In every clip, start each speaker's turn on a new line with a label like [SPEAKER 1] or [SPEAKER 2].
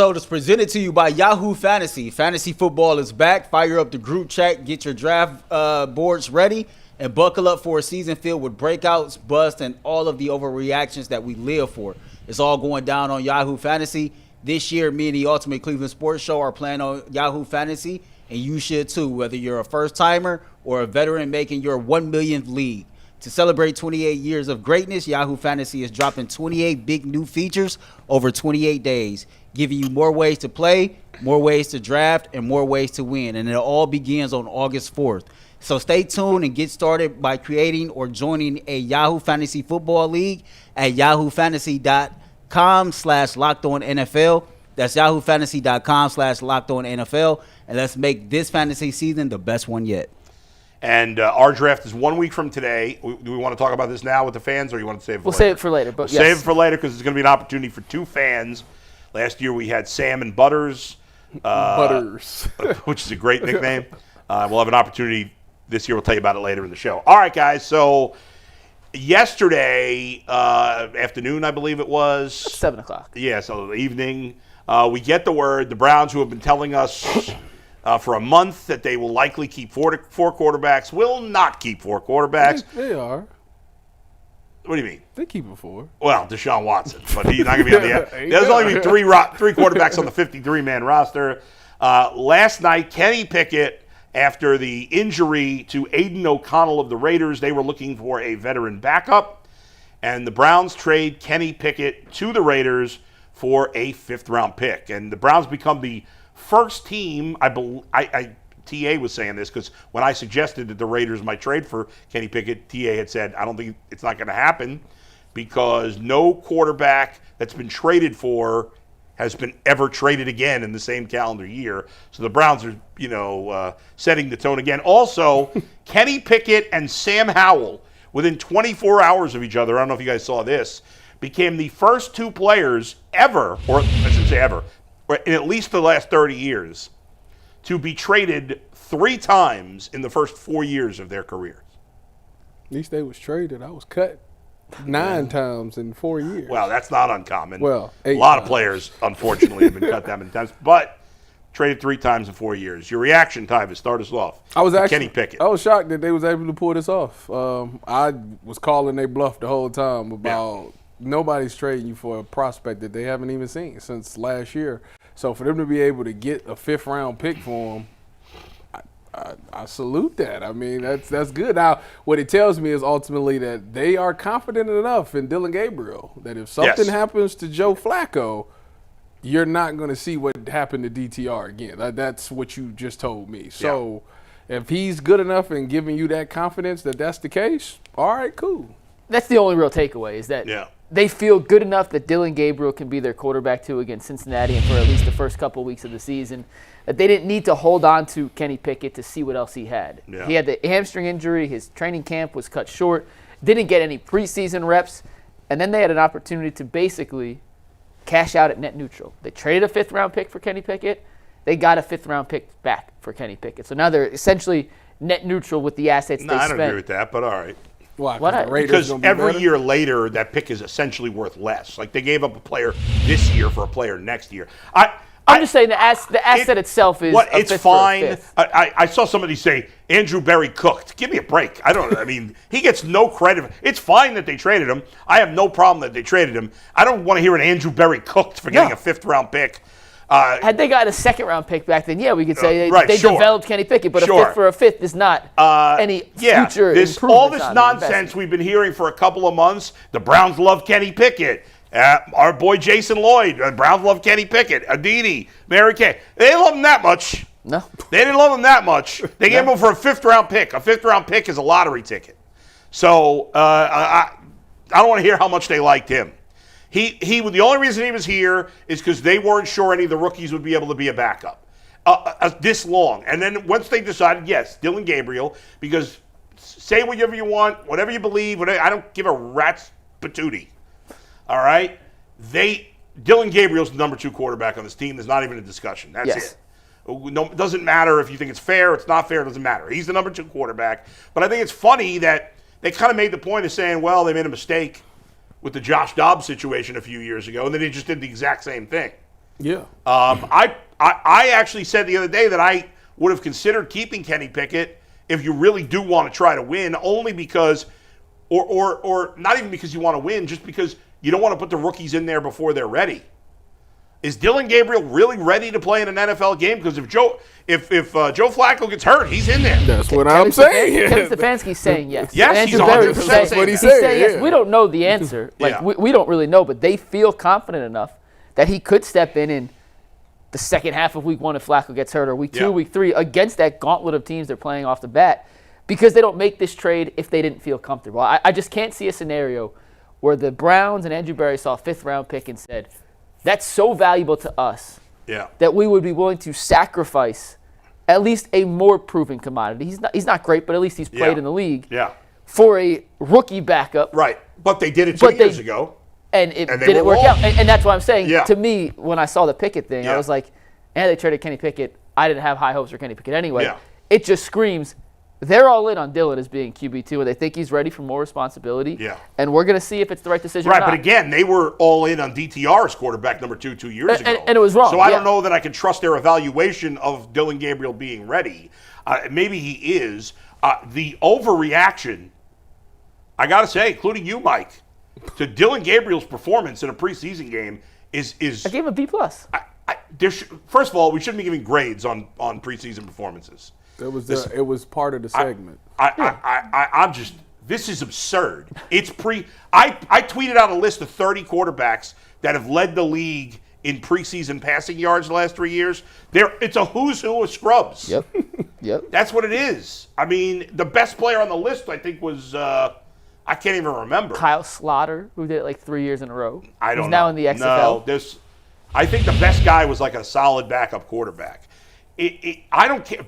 [SPEAKER 1] episode is presented to you by Yahoo Fantasy. Fantasy football is back. Fire up the group chat, get your draft boards ready, and buckle up for a season filled with breakouts, busts, and all of the overreactions that we live for. It's all going down on Yahoo Fantasy. This year, me and the Ultimate Cleveland Sports Show are playing on Yahoo Fantasy, and you should too, whether you're a first-timer or a veteran making your 1 millionth league. To celebrate 28 years of greatness, Yahoo Fantasy is dropping 28 big new features over 28 days, giving you more ways to play, more ways to draft, and more ways to win. And it all begins on August 4th. So stay tuned and get started by creating or joining a Yahoo Fantasy Football League at yahoofantasy.com/LockedOnNFL. That's yahoofantasy.com/LockedOnNFL. And let's make this fantasy season the best one yet.
[SPEAKER 2] And our draft is 1 week from today. Do we want to talk about this now with the fans, or you want to save it for later?
[SPEAKER 3] We'll save it for later. But
[SPEAKER 2] Save it for later because it's going to be an opportunity for two fans. Last year we had Sam and Butters. Which is a great nickname. We'll have an opportunity this year. We'll tell you about it later in the show. All right, guys. So yesterday afternoon, I believe it was.
[SPEAKER 3] 7 o'clock.
[SPEAKER 2] Yeah, so the evening. We get the word. The Browns, who have been telling us for a month that they will likely keep four quarterbacks, will not keep four quarterbacks.
[SPEAKER 4] They are.
[SPEAKER 2] What do you mean?
[SPEAKER 4] They keep it four.
[SPEAKER 2] Well, Deshaun Watson, but he's not going to be on the end. There's only been three quarterbacks on the 53-man roster. Last night, Kenny Pickett, after the injury to Aidan O'Connell of the Raiders, they were looking for a veteran backup, and the Browns trade Kenny Pickett to the Raiders for a fifth-round pick. And the Browns become the first team, TA was saying this because when I suggested that the Raiders might trade for Kenny Pickett, TA had said, I don't think it's not going to happen because no quarterback that's been traded for has been ever traded again in the same calendar year. So the Browns are, setting the tone again. Also, Kenny Pickett and Sam Howell, within 24 hours of each other, I don't know if you guys saw this, became the first two players ever, or I shouldn't say ever, in at least the last 30 years, to be traded 3 times in the first 4 years of their careers.
[SPEAKER 4] At least they was traded. I was cut 9 times in 4 years.
[SPEAKER 2] Well, that's not uncommon.
[SPEAKER 4] Well,
[SPEAKER 2] a lot of players, unfortunately, have been cut that many times. But traded 3 times in 4 years. Your reaction time to start us off. Kenny Pickett.
[SPEAKER 4] I was shocked that they was able to pull this off. I was calling they bluff the whole time about nobody's trading you for a prospect that they haven't even seen since last year. So for them to be able to get a 5th-round pick for him, I salute that. I mean, that's good. Now, what it tells me is ultimately that they are confident enough in Dillon Gabriel that if something happens to Joe Flacco, you're not going to see what happened to DTR again. That's what you just told me. So if he's good enough and giving you that confidence that that's the case, all right, cool.
[SPEAKER 3] That's the only real takeaway is that they feel good enough that Dillon Gabriel can be their quarterback too against Cincinnati and for at least the first couple of weeks of the season, that they didn't need to hold on to Kenny Pickett to see what else he had. Yeah. He had the hamstring injury. His training camp was cut short, didn't get any preseason reps, and then they had an opportunity to basically cash out at net neutral. They traded a 5th-round pick for Kenny Pickett. They got a 5th-round pick back for Kenny Pickett. So now they're essentially net neutral with the assets they spent.
[SPEAKER 2] I don't agree with that, but all right.
[SPEAKER 4] Why?
[SPEAKER 2] Because every year later, that pick is essentially worth less. Like they gave up a player this year for a player next year.
[SPEAKER 3] I'm just saying the asset itself is
[SPEAKER 2] it's fine. I saw somebody say Andrew Berry cooked. Give me a break. I mean, he gets no credit. It's fine that they traded him. I have no problem that they traded him. I don't want to hear an Andrew Berry cooked for getting a 5th-round pick.
[SPEAKER 3] Had they got a 2nd-round pick back, then we could say they developed Kenny Pickett, but a 5th for a 5th is not any future improvement.
[SPEAKER 2] All this nonsense we've been hearing for a couple of months. The Browns love Kenny Pickett. Our boy Jason Lloyd. The Browns love Kenny Pickett. Aditi, Mary Kay. They didn't love him that much.
[SPEAKER 3] No.
[SPEAKER 2] They didn't love him that much. They gave him for a 5th-round pick. A 5th-round pick is a lottery ticket. So I don't want to hear how much they liked him. The only reason he was here is because they weren't sure any of the rookies would be able to be a backup this long. And then once they decided, yes, Dillon Gabriel, because say whatever you want, whatever you believe, I don't give a rat's patootie. All right? Dillon Gabriel's the number 2 quarterback on this team. There's not even a discussion. That's it. No, it doesn't matter if you think it's fair, it's not fair, it doesn't matter. He's the number 2 quarterback. But I think it's funny that they kind of made the point of saying, well, they made a mistake with the Josh Dobbs situation a few years ago, and then they just did the exact same thing.
[SPEAKER 4] Yeah.
[SPEAKER 2] I actually said the other day that I would have considered keeping Kenny Pickett if you really do want to try to win, only because, or not even because you want to win, just because you don't want to put the rookies in there before they're ready. Is Dillon Gabriel really ready to play in an NFL game? Because if Joe Flacco gets hurt, he's in there.
[SPEAKER 4] That's what I'm saying.
[SPEAKER 3] Kevin Stefanski's saying yes.
[SPEAKER 2] Yes, he's 100%
[SPEAKER 4] That's what he's
[SPEAKER 3] saying.
[SPEAKER 4] saying.
[SPEAKER 3] Yes. We don't know the answer. We don't really know, but they feel confident enough that he could step in the second half of week 1 if Flacco gets hurt, or week 2, week 3, against that gauntlet of teams they're playing off the bat, because they don't make this trade if they didn't feel comfortable. I just can't see a scenario where the Browns and Andrew Berry saw a 5th-round pick and said, that's so valuable to us that we would be willing to sacrifice at least a more proven commodity. He's not great, but at least he's played in the league.
[SPEAKER 2] Yeah.
[SPEAKER 3] For a rookie backup.
[SPEAKER 2] Right. But they did it 2 years ago.
[SPEAKER 3] And it didn't work out. And that's why I'm saying, to me, when I saw the Pickett thing, I was like, they traded Kenny Pickett. I didn't have high hopes for Kenny Pickett anyway.
[SPEAKER 2] Yeah.
[SPEAKER 3] It just screams, they're all in on Dillon as being QB2, and they think he's ready for more responsibility.
[SPEAKER 2] Yeah.
[SPEAKER 3] And we're going to see if it's the right decision or not.
[SPEAKER 2] Right, but again, they were all in on DTR as quarterback number 2 years ago.
[SPEAKER 3] And it was wrong.
[SPEAKER 2] So I don't know that I can trust their evaluation of Dillon Gabriel being ready. Maybe he is. The overreaction, I got to say, including you, Mike, to Dillon Gabriel's performance in a preseason game is
[SPEAKER 3] I gave him a B+.
[SPEAKER 2] First of all, we shouldn't be giving grades on preseason performances.
[SPEAKER 4] It was part of the segment.
[SPEAKER 2] I'm just, this is absurd. I tweeted out a list of 30 quarterbacks that have led the league in preseason passing yards the last 3 years. It's a who's who of scrubs.
[SPEAKER 3] Yep.
[SPEAKER 2] That's what it is. I mean, the best player on the list, I think, was I can't even remember.
[SPEAKER 3] Kyle Slaughter, who did it like 3 years in a row.
[SPEAKER 2] I don't know.
[SPEAKER 3] He's now in the XFL.
[SPEAKER 2] No, I think the best guy was like a solid backup quarterback. I don't care.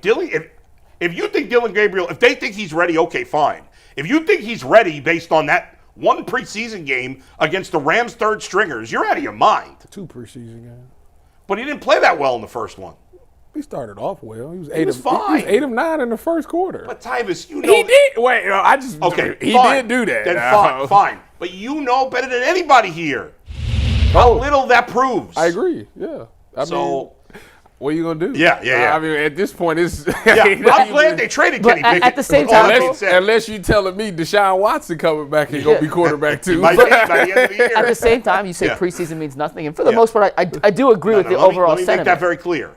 [SPEAKER 2] If you think Dillon Gabriel, if they think he's ready, okay, fine. If you think he's ready based on that one preseason game against the Rams' third stringers, you're out of your mind.
[SPEAKER 4] 2 preseason games.
[SPEAKER 2] But he didn't play that well in the first one.
[SPEAKER 4] He started off well. He was
[SPEAKER 2] fine.
[SPEAKER 4] He was 8 of 9 in the first quarter.
[SPEAKER 2] But Tyvus, you know.
[SPEAKER 4] He did. Wait,
[SPEAKER 2] okay,
[SPEAKER 4] he
[SPEAKER 2] fine.
[SPEAKER 4] did do that.
[SPEAKER 2] Then fine. But you know better than anybody here how little that proves.
[SPEAKER 4] I agree. Yeah. I mean, what are you gonna do?
[SPEAKER 2] Yeah.
[SPEAKER 4] I mean, at this point, it's.
[SPEAKER 2] I'm glad they traded Kenny Pickett.
[SPEAKER 3] At the same time,
[SPEAKER 4] unless you telling me Deshaun Watson coming back and gonna be quarterback too.
[SPEAKER 2] By the end of the year.
[SPEAKER 3] At the same time, you say preseason means nothing, and for the most part, I do agree with the overall
[SPEAKER 2] sentiment. Let me make that very clear.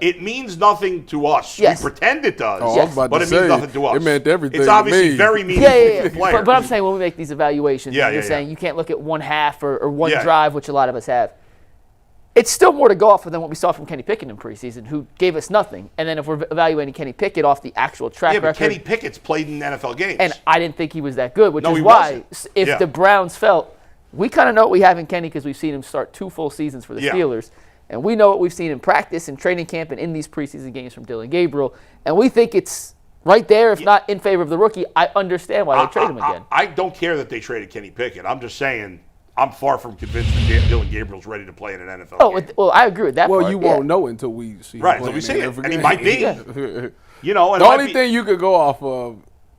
[SPEAKER 2] It means nothing to us.
[SPEAKER 3] Yes.
[SPEAKER 2] We pretend it does,
[SPEAKER 4] but
[SPEAKER 2] it means nothing to us.
[SPEAKER 4] It meant everything.
[SPEAKER 2] It's obviously very meaningful to the player.
[SPEAKER 3] But I'm saying when we make these evaluations, you're saying you can't look at one half or one drive, which a lot of us have. It's still more to go off of than what we saw from Kenny Pickett in preseason, who gave us nothing. And then if we're evaluating Kenny Pickett off the actual track record.
[SPEAKER 2] Yeah, but Kenny Pickett's played in NFL games.
[SPEAKER 3] And I didn't think he was that good, which is why if the Browns felt, we kind of know what we have in Kenny because we've seen him start 2 full seasons for the Steelers. And we know what we've seen in practice and training camp and in these preseason games from Dillon Gabriel. And we think it's right there, if not in favor of the rookie. I understand why they trade him again.
[SPEAKER 2] I don't care that they traded Kenny Pickett. I'm just saying I'm far from convinced that Dillon Gabriel's ready to play in an NFL game.
[SPEAKER 3] Well, I agree with that part.
[SPEAKER 4] Well, you won't know until we see him.
[SPEAKER 2] Right, until we see it. And he might be. You know, and
[SPEAKER 4] the only thing you could go off of,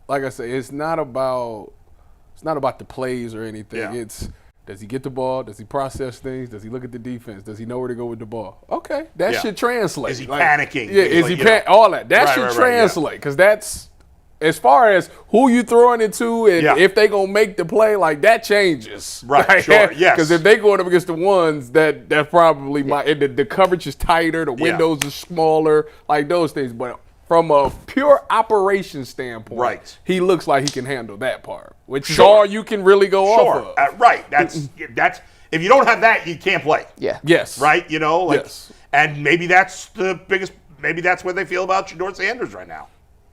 [SPEAKER 4] like I say, it's not about the plays or anything.
[SPEAKER 2] Yeah.
[SPEAKER 4] It's does he get the ball? Does he process things? Does he look at the defense? Does he know where to go with the ball? Okay, that should translate.
[SPEAKER 2] Is he panicking?
[SPEAKER 4] Yeah, is he all that? That should translate because that's as far as who you throwing it to and if they gonna make the play, like that changes.
[SPEAKER 2] Right, sure, yes.
[SPEAKER 4] Because if they going up against the ones that probably might, the coverage is tighter, the windows are smaller, like those things. But from a pure operations standpoint, he looks like he can handle that part, which is all you can really go off of.
[SPEAKER 2] Right. That's if you don't have that, you can't play.
[SPEAKER 3] Yeah.
[SPEAKER 4] Yes.
[SPEAKER 2] Right. You know. And maybe that's the biggest. Maybe that's what they feel about Jador Sanders right now.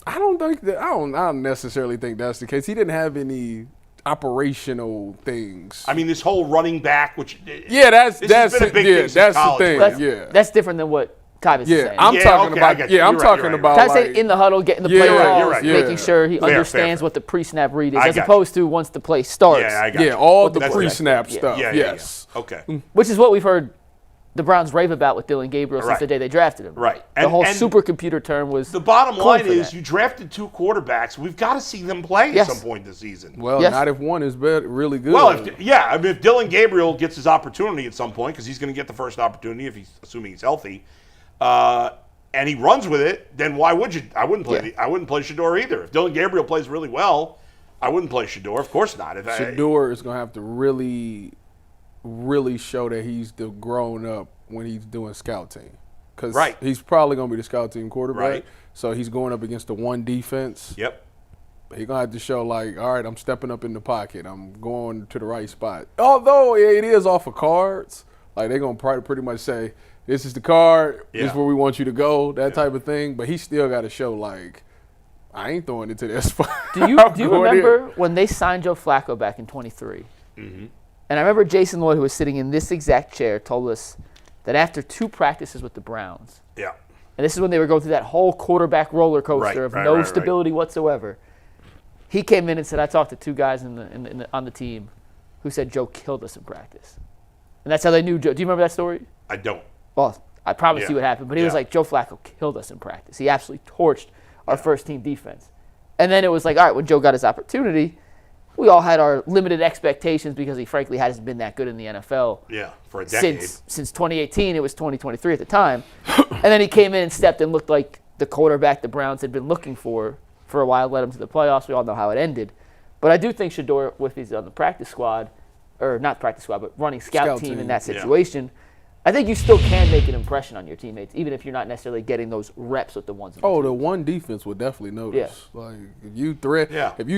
[SPEAKER 4] I don't necessarily think that's the case. He didn't have any operational things.
[SPEAKER 2] I mean, this whole running back, which
[SPEAKER 4] that's
[SPEAKER 2] been a big thing
[SPEAKER 4] that's
[SPEAKER 2] college,
[SPEAKER 4] the thing.
[SPEAKER 3] That's different than what Tyvus is saying.
[SPEAKER 4] I'm talking about. I'm talking about.
[SPEAKER 3] Tyvus say in the huddle, getting the player
[SPEAKER 2] right,
[SPEAKER 3] making sure he understands what the pre-snap read is, as opposed to once the play starts.
[SPEAKER 2] Yeah, I got you.
[SPEAKER 4] All the pre-snap stuff.
[SPEAKER 2] Yes. Okay.
[SPEAKER 3] Which is what we've heard the Browns rave about with Dillon Gabriel since the day they drafted him.
[SPEAKER 2] Right.
[SPEAKER 3] The whole supercomputer term was
[SPEAKER 2] the bottom
[SPEAKER 3] cool
[SPEAKER 2] line
[SPEAKER 3] for
[SPEAKER 2] is
[SPEAKER 3] that.
[SPEAKER 2] you drafted 2 quarterbacks. We've got to see them play at some point this season.
[SPEAKER 4] Well, not if one is really good.
[SPEAKER 2] Well, if Dillon Gabriel gets his opportunity at some point, because he's going to get the first opportunity if he's assuming he's healthy, and he runs with it, then why would you? I wouldn't play. I wouldn't play Shedeur either. If Dillon Gabriel plays really well, I wouldn't play Shedeur. Of course not.
[SPEAKER 4] Shedeur is going to have to really show that he's grown up when he's doing scout team. Because he's probably going to be the scout team quarterback. Right. So he's going up against the one defense.
[SPEAKER 2] Yep.
[SPEAKER 4] He's going to have to show, like, all right, I'm stepping up in the pocket. I'm going to the right spot. Although it is off of cards. Like, they're going to pretty much say, this is the card. This is where we want you to go, that type of thing. But he still got to show, like, I ain't throwing it to that spot.
[SPEAKER 3] Do you remember when they signed Joe Flacco back in 23? Mm-hmm. And I remember Jason Lloyd, who was sitting in this exact chair, told us that after 2 practices with the Browns, and this is when they were going through that whole quarterback roller coaster of no stability whatsoever, he came in and said, I talked to 2 guys on the team who said Joe killed us in practice. And that's how they knew Joe. Do you remember that story?
[SPEAKER 2] I don't.
[SPEAKER 3] Well, I promise you what happened. But he was like, Joe Flacco killed us in practice. He absolutely torched our first-team defense. And then it was like, all right, when Joe got his opportunity, we all had our limited expectations because he frankly hasn't been that good in the NFL.
[SPEAKER 2] Yeah, for a decade.
[SPEAKER 3] Since 2018, it was 2023 at the time. And then he came in and stepped and looked like the quarterback the Browns had been looking for a while, led him to the playoffs. We all know how it ended. But I do think Shedeur, if he's on the practice squad, or not practice squad, but running scout team in that situation, I think you still can make an impression on your teammates, even if you're not necessarily getting those reps with the ones.
[SPEAKER 4] The one defense would definitely notice. Yeah. Like if you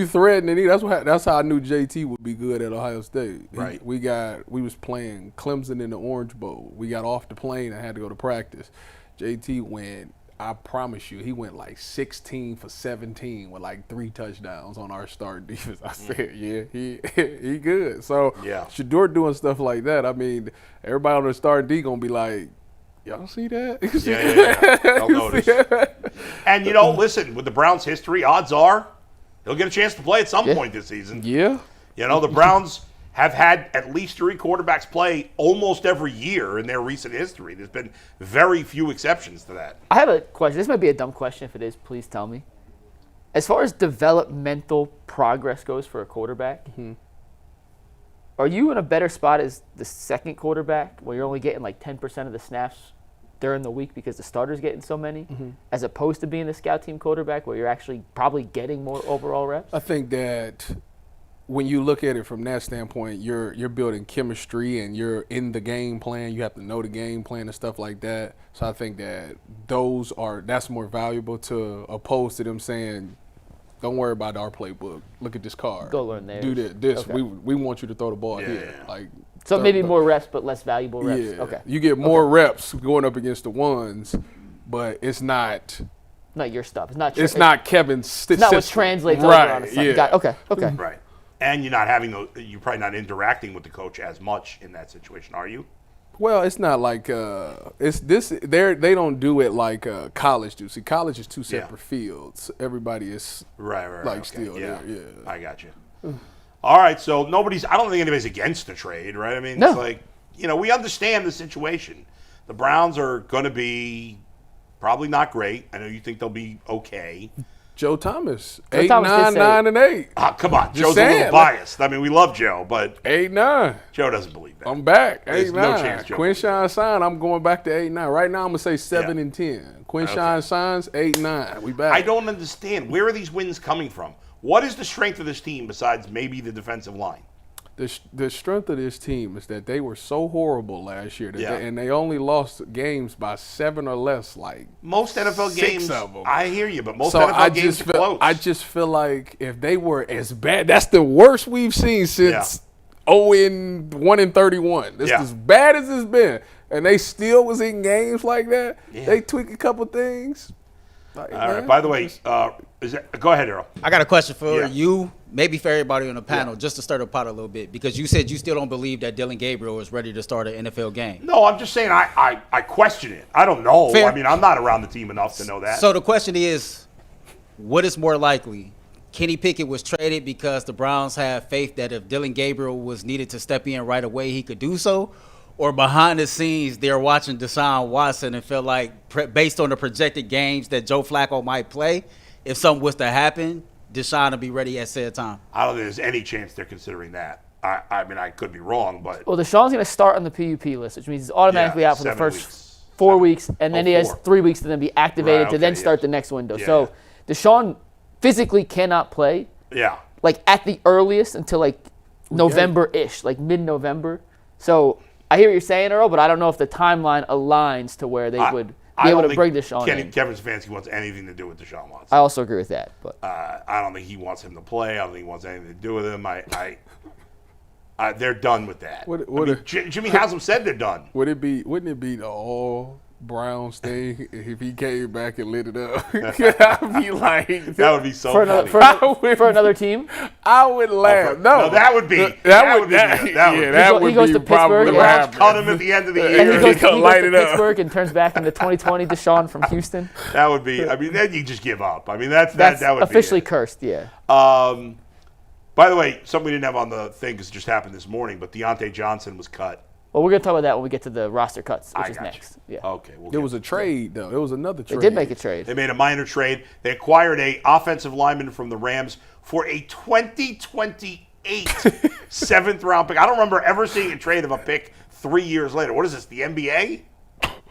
[SPEAKER 4] threaten it, that's how I knew JT would be good at Ohio State.
[SPEAKER 2] Right.
[SPEAKER 4] We was playing Clemson in the Orange Bowl. We got off the plane and had to go to practice. JT went. I promise you, he went like 16 for 17 with like 3 touchdowns on our starting defense. I said, he good. So Shedeur doing stuff like that. I mean, everybody on the starting D gonna be like, y'all see that?
[SPEAKER 2] They'll notice. And listen, with the Browns' history, odds are he'll get a chance to play at some point this season.
[SPEAKER 4] Yeah.
[SPEAKER 2] The Browns have had at least 3 quarterbacks play almost every year in their recent history. There's been very few exceptions to that.
[SPEAKER 3] I have a question. This might be a dumb question. If it is, please tell me. As far as developmental progress goes for a quarterback, are you in a better spot as the second quarterback where you're only getting like 10% of the snaps during the week because the starter's getting so many, as opposed to being the scout team quarterback where you're actually probably getting more overall reps?
[SPEAKER 4] I think that when you look at it from that standpoint, you're building chemistry and you're in the game plan. You have to know the game plan and stuff like that. So I think that that's more valuable to opposed to them saying, don't worry about our playbook. Look at this card.
[SPEAKER 3] Go learn there.
[SPEAKER 4] Do this. Okay. We want you to throw the ball here.
[SPEAKER 3] So maybe more reps but less valuable reps.
[SPEAKER 4] Yeah.
[SPEAKER 3] Okay.
[SPEAKER 4] You get more reps going up against the ones, but it's not
[SPEAKER 3] your stuff.
[SPEAKER 4] It's not Kevin's.
[SPEAKER 3] It's not what translates over on the side.
[SPEAKER 4] Yeah.
[SPEAKER 3] Okay.
[SPEAKER 2] Right. And you're probably not interacting with the coach as much in that situation, are you?
[SPEAKER 4] Well, it's not like it's this. They don't do it like college do. See, college is 2 separate fields. Everybody is still there. Yeah,
[SPEAKER 2] I got you. All right, so I don't think anybody's against the trade, right? I mean, It's like we understand the situation. The Browns are going to be probably not great. I know you think they'll be okay.
[SPEAKER 4] Joe Thomas, 8, 9, 9, and 8.
[SPEAKER 2] Oh, come on. Joe's a little biased. I mean, we love Joe, but
[SPEAKER 4] 8, 9.
[SPEAKER 2] Joe doesn't believe that.
[SPEAKER 4] I'm back. 8,
[SPEAKER 2] There's
[SPEAKER 4] 9.
[SPEAKER 2] No chance Joe.
[SPEAKER 4] Quinshawn Sign, I'm going back to 8, 9. Right now, I'm going to say 7 and 10. Quinshawn Signs, 8, 9. We back.
[SPEAKER 2] I don't understand. Where are these wins coming from? What is the strength of this team besides maybe the defensive line?
[SPEAKER 4] The strength of this team is that they were so horrible last year, and they only lost games by 7 or less. Like
[SPEAKER 2] most NFL
[SPEAKER 4] 6
[SPEAKER 2] games,
[SPEAKER 4] of them.
[SPEAKER 2] I hear you, but most NFL games are close.
[SPEAKER 4] I just feel like if they were as bad, that's the worst we've seen since 1-31. It's as bad as it's been, and they still was in games like that. Yeah. They tweak a couple things.
[SPEAKER 2] All right. By the way, go ahead, Earl.
[SPEAKER 1] I got a question for you, maybe for everybody on the panel, just to stir the pot a little bit, because you said you still don't believe that Dillon Gabriel is ready to start an NFL game.
[SPEAKER 2] No, I'm just saying I question it. I don't know. Fair. I mean, I'm not around the team enough to know that.
[SPEAKER 1] So the question is, what is more likely? Kenny Pickett was traded because the Browns have faith that if Dillon Gabriel was needed to step in right away, he could do so? or behind the scenes they're watching Deshaun Watson and feel like based on the projected games that Joe Flacco might play, if something was to happen, Deshaun will be ready at said time?
[SPEAKER 2] I don't think there's any chance they're considering that. I mean, I could be wrong, but
[SPEAKER 3] Well, Deshaun's going to start on the PUP list, which means he's automatically out for the first 4 weeks, and then he has 3 weeks to then be activated to then start the next window. So Deshaun physically cannot play.
[SPEAKER 2] Yeah.
[SPEAKER 3] Like at the earliest until like November-ish, like mid-November. So I hear what you're saying, Earl, but I don't know if the timeline aligns to where they would be able to bring Deshaun in.
[SPEAKER 2] Kevin Stefanski wants anything to do with Deshaun Watson.
[SPEAKER 3] I also agree with that. But
[SPEAKER 2] I don't think he wants him to play. I don't think he wants anything to do with him. They're done with that. Jimmy Haslam said they're done.
[SPEAKER 4] Wouldn't it be the all Browns thing if he came back and lit it up? I'd be like,
[SPEAKER 2] that would be so funny.
[SPEAKER 3] For another team?
[SPEAKER 4] I would laugh. No,
[SPEAKER 2] that would be.
[SPEAKER 3] He goes to Pittsburgh.
[SPEAKER 2] The Browns cut him at the end of the year.
[SPEAKER 3] And he goes to Pittsburgh and turns back into 2020 Deshaun from Houston.
[SPEAKER 2] That would be. I mean, then you just give up. I mean, that would
[SPEAKER 3] officially
[SPEAKER 2] be
[SPEAKER 3] cursed. Yeah.
[SPEAKER 2] By the way, something we didn't have on the thing because it just happened this morning, but Deontay Johnson was cut.
[SPEAKER 3] Well, we're going to talk about that when we get to the roster cuts, which is next. Yeah.
[SPEAKER 2] Okay.
[SPEAKER 4] There was a trade, though. There was another trade.
[SPEAKER 3] They did make a trade.
[SPEAKER 2] They made a minor trade. They acquired an offensive lineman from the Rams for a 2028 seventh-round pick. I don't remember ever seeing a trade of a pick 3 years later. What is this, the NBA?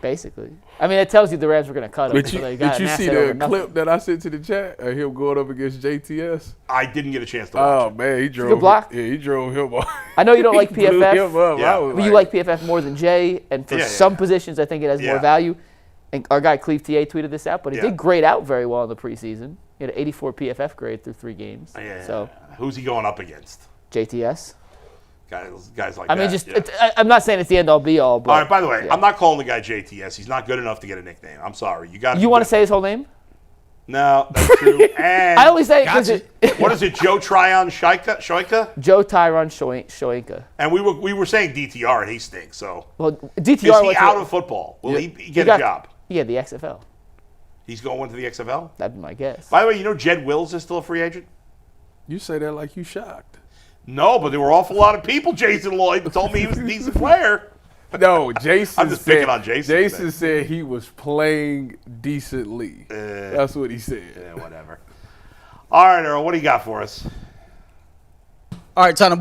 [SPEAKER 3] Basically. I mean, it tells you the Rams were going to cut him.
[SPEAKER 4] Did you see the clip that I sent to the chat of him going up against JTS?
[SPEAKER 2] I didn't get a chance to watch it.
[SPEAKER 4] Oh, man, he drove
[SPEAKER 3] good block.
[SPEAKER 4] He drove him off.
[SPEAKER 3] I know you don't like PFF,
[SPEAKER 2] but
[SPEAKER 3] you like PFF more than Jay, and for some positions I think it has more value. And our guy Cleve TA tweeted this out, but he did grade out very well in the preseason. He had an 84 PFF grade through 3 games. So
[SPEAKER 2] who's he going up against?
[SPEAKER 3] JTS.
[SPEAKER 2] Guys like
[SPEAKER 3] I mean,
[SPEAKER 2] that.
[SPEAKER 3] I'm not saying it's the end all be all. But,
[SPEAKER 2] all right. By the way, I'm not calling the guy JTS. He's not good enough to get a nickname. I'm sorry.
[SPEAKER 3] You want to say his whole name?
[SPEAKER 2] No, that's true. And
[SPEAKER 3] I only say it because
[SPEAKER 2] what is it? Joe Tryon Shoika?
[SPEAKER 3] Joe Tyron Shoinka.
[SPEAKER 2] And we were saying DTR and he stinks. So
[SPEAKER 3] DTR
[SPEAKER 2] is he out of football? Will he get a job?
[SPEAKER 3] Yeah, the XFL.
[SPEAKER 2] He's going to the XFL.
[SPEAKER 3] That'd be my guess.
[SPEAKER 2] By the way, you know Jed Wills is still a free agent.
[SPEAKER 4] You say that like you shocked.
[SPEAKER 2] No, but there were an awful lot of people, Jason Lloyd, told me he was a decent player.
[SPEAKER 4] No, Jason
[SPEAKER 2] I'm just picking on Jason.
[SPEAKER 4] Jason said he was playing decently. That's what he said.
[SPEAKER 2] Yeah, whatever. All right, Earl, what do you got for us?
[SPEAKER 1] All right, time to